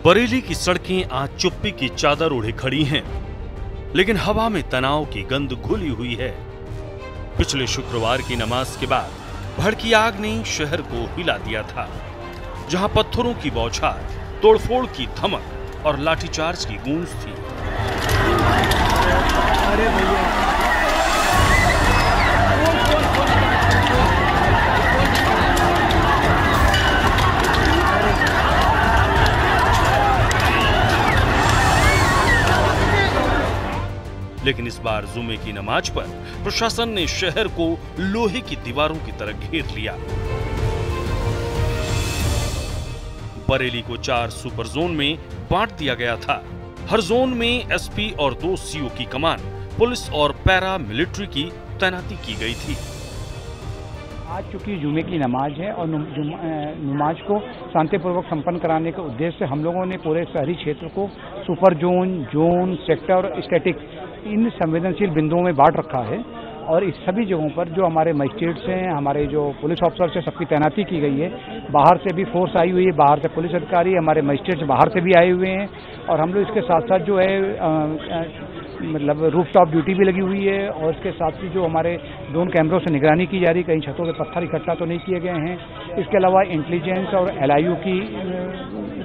बरेली की सड़कें आज चुप्पी की चादर ओढ़े खड़ी हैं, लेकिन हवा में तनाव की गंध घुली हुई है। पिछले शुक्रवार की नमाज के बाद भड़की आग ने शहर को हिला दिया था, जहां पत्थरों की बौछार, तोड़फोड़ की धमक और लाठीचार्ज की गूंज थी। अरे भैया, लेकिन इस बार जुमे की नमाज पर प्रशासन ने शहर को लोहे की दीवारों की तरह घेर लिया। बरेली को 4 सुपर जोन में बांट दिया गया था। हर जोन में एसपी और 2 सीओ की कमान, पुलिस और पैरा मिलिट्री की तैनाती की गई थी। आज चूंकि जुमे की नमाज है और नमाज को शांतिपूर्वक संपन्न कराने के उद्देश्य से हम लोगों ने पूरे शहरी क्षेत्र को सुपर जोन, सेक्टर और स्टैटिक इन संवेदनशील बिंदुओं में बांट रखा है। और इस सभी जगहों पर जो हमारे मजिस्ट्रेट्स हैं, हमारे जो पुलिस ऑफिसर्स हैं, सबकी तैनाती की गई है। बाहर से भी फोर्स आई हुई है, बाहर से पुलिस अधिकारी, हमारे मजिस्ट्रेट्स बाहर से भी आए हुए हैं। और हम लोग इसके साथ साथ जो है मतलब रूफटॉप ड्यूटी भी लगी हुई है। और इसके साथ ही जो हमारे ड्रोन कैमरों से निगरानी की जा रही है, कहीं छतों पे पत्थर इकट्ठा तो नहीं किए गए हैं। इसके अलावा इंटेलिजेंस और LIU की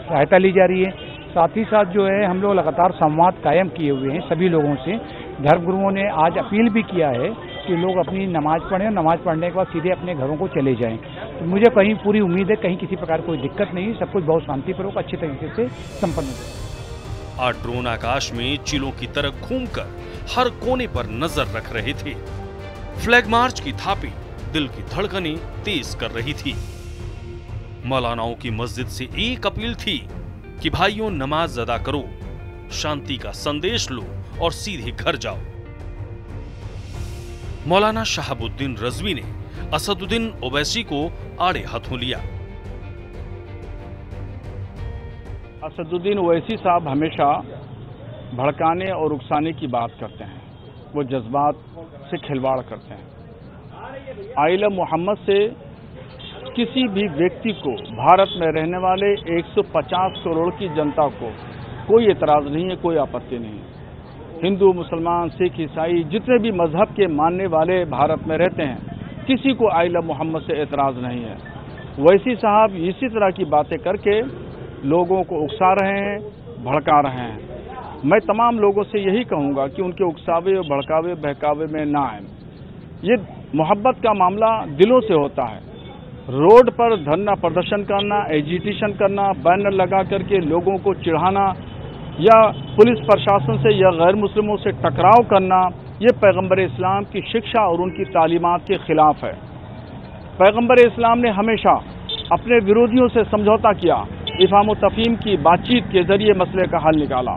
सहायता ली जा रही है। साथ ही साथ जो है हम लोग लगातार संवाद कायम किए हुए हैं सभी लोगों से। धर्मगुरुओं ने आज अपील भी किया है कि लोग अपनी नमाज पढ़ें और नमाज पढ़ने के बाद सीधे अपने घरों को चले जाएं। तो मुझे कहीं पूरी उम्मीद है कहीं किसी प्रकार कोई दिक्कत नहीं, सब कुछ बहुत शांतिपूर्वक अच्छे तरीके से संपन्न हो। आज ड्रोन आकाश में चिलों की तरह घूमकर हर कोने पर नजर रख रहे थे। फ्लैग मार्च की थापी दिल की धड़कनें तेज कर रही थी। मौलानाओं की मस्जिद से एक अपील थी कि भाइयों, नमाज अदा करो, शांति का संदेश लो और सीधे घर जाओ। मौलाना शहाबुद्दीन रजवी ने असदुद्दीन ओवैसी को आड़े हाथों लिया। असदुद्दीन ओवैसी साहब हमेशा भड़काने और उकसाने की बात करते हैं। वो जज्बात से खिलवाड़ करते हैं। आइला मोहम्मद से किसी भी व्यक्ति को, भारत में रहने वाले 150 करोड़ की जनता को कोई एतराज नहीं है, कोई आपत्ति नहीं है। हिंदू, मुसलमान, सिख, ईसाई, जितने भी मजहब के मानने वाले भारत में रहते हैं, किसी को आइला मोहम्मद से एतराज नहीं है। ओवैसी साहब इसी तरह की बातें करके लोगों को उकसा रहे हैं, भड़का रहे हैं। मैं तमाम लोगों से यही कहूंगा कि उनके उकसावे, भड़कावे, बहकावे में ना आए। ये मोहब्बत का मामला दिलों से होता है। रोड पर धरना प्रदर्शन करना, एजिटेशन करना, बैनर लगा करके लोगों को चिढ़ाना या पुलिस प्रशासन से या गैर मुस्लिमों से टकराव करना, ये पैगंबर इस्लाम की शिक्षा और उनकी तालीमात के खिलाफ है। पैगंबर इस्लाम ने हमेशा अपने विरोधियों से समझौता किया, इफ़ाम व तफ़हीम की बातचीत के जरिए मसले का हल निकाला।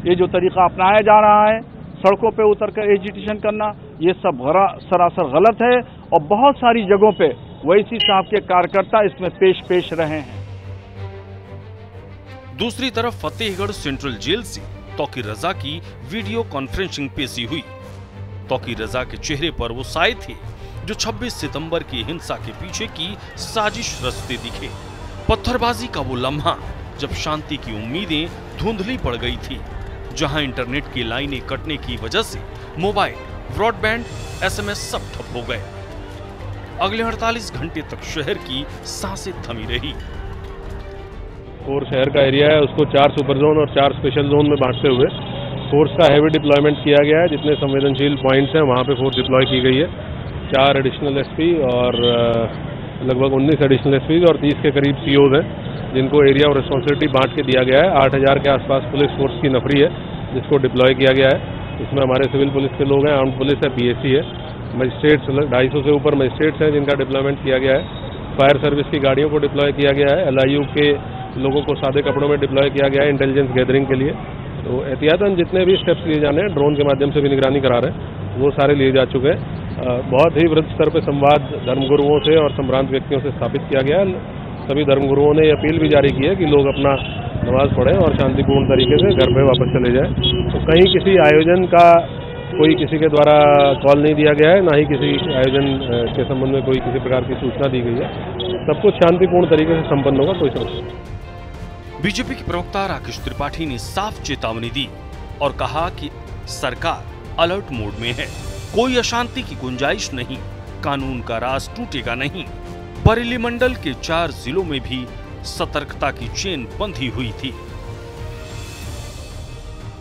ये जो तरीका अपनाया जा रहा है, सड़कों पे उतरकर एजिटेशन करना, ये सब सरासर गलत है। और बहुत सारी जगहों पे ओवैसी साहब के कार्यकर्ता इसमें पेश रहे हैं। दूसरी तरफ फतेहगढ़ सेंट्रल जेल से तौकीर रजा की वीडियो कॉन्फ्रेंसिंग पेशी हुई। तौकीर रजा के चेहरे पर वो साए थे जो 26 सितंबर की हिंसा के पीछे की साजिश रचते दिखे। पत्थरबाजी का वो लम्हा जब शांति की उम्मीदें धुंधली पड़ गई थी, जहां इंटरनेट की लाइनें कटने की वजह से मोबाइल, ब्रॉडबैंड, SMS सब ठप हो गए। अगले 48 घंटे तक शहर की सांसें थमी रही। और शहर का एरिया है, उसको 4 सुपर जोन और 4 स्पेशल जोन में बांटते हुए फोर्स का हैवी डिप्लॉयमेंट किया गया है। जितने संवेदनशील पॉइंट्स हैं वहाँ पे फोर्स डिप्लॉय की गई है। 4 एडिशनल SP और लगभग 19 एडिशनल SPs और 30 के करीब COs हैं, जिनको एरिया और रिस्पॉन्सिबिलिटी बांट के दिया गया है। 8000 के आसपास पुलिस फोर्स की नफरी है जिसको डिप्लॉय किया गया है। इसमें हमारे सिविल पुलिस के लोग हैं, आर्म्ड पुलिस है, PSC है, मजिस्ट्रेट्स 250 से ऊपर मजिस्ट्रेट्स हैं जिनका डिप्लॉयमेंट किया गया है। फायर सर्विस की गाड़ियों को डिप्लॉय किया गया है। LIU के लोगों को सादे कपड़ों में डिप्लॉय किया गया है इंटेलिजेंस गैदरिंग के लिए। तो एहतियातन जितने भी स्टेप्स लिए जाने हैं, ड्रोन के माध्यम से भी निगरानी करा रहे हैं, वो सारे लिए जा चुके हैं। बहुत ही वृहद स्तर पर संवाद धर्मगुरुओं से और संभ्रांत व्यक्तियों से स्थापित किया गया है। सभी धर्मगुरुओं ने अपील भी जारी की है कि लोग अपना नमाज पढ़ें और शांतिपूर्ण तरीके से घर पे वापस चले जाएं। तो कहीं किसी आयोजन का कोई किसी के द्वारा कॉल नहीं दिया गया है, ना ही किसी आयोजन के संबंध में कोई किसी प्रकार की सूचना दी गई है। सब कुछ शांतिपूर्ण तरीके से संपन्न होगा, कोई समस्या नहीं। बीजेपी के प्रवक्ता राकेश त्रिपाठी ने साफ चेतावनी दी और कहा कि सरकार अलर्ट मोड में है, कोई अशांति की गुंजाइश नहीं, कानून का राज टूटेगा नहीं। बरेली मंडल के 4 जिलों में भी सतर्कता की चेन बंधी हुई थी।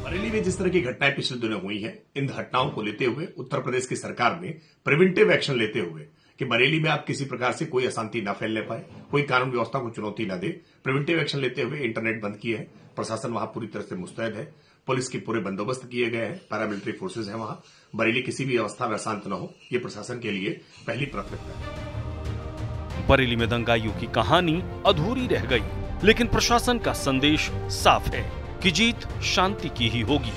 बरेली में जिस तरह की घटनाएं पिछले दिनों हुई हैं, इन घटनाओं को लेते हुए उत्तर प्रदेश की सरकार ने प्रिवेंटिव एक्शन लेते हुए कि बरेली में आप किसी प्रकार से कोई अशांति न फैलने पाए, कोई कानून व्यवस्था को चुनौती न दे, प्रिवेंटिव एक्शन लेते हुए इंटरनेट बंद किए हैं। प्रशासन वहां पूरी तरह से मुस्तैद है, पुलिस के पूरे बंदोबस्त किए गए हैं, पैरामिलिट्री फोर्सेज हैं वहां। बरेली किसी भी अवस्था में अशांत न हो, ये प्रशासन के लिए पहली प्राथमिकता है। बरेली में दंगाइयों की कहानी अधूरी रह गई, लेकिन प्रशासन का संदेश साफ है कि जीत शांति की ही होगी।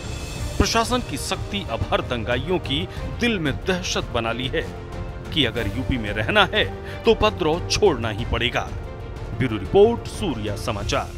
प्रशासन की सख्ती अब हर दंगाइयों की दिल में दहशत बना ली है कि अगर यूपी में रहना है तो उपद्रव छोड़ना ही पड़ेगा। ब्यूरो रिपोर्ट, सूर्या समाचार।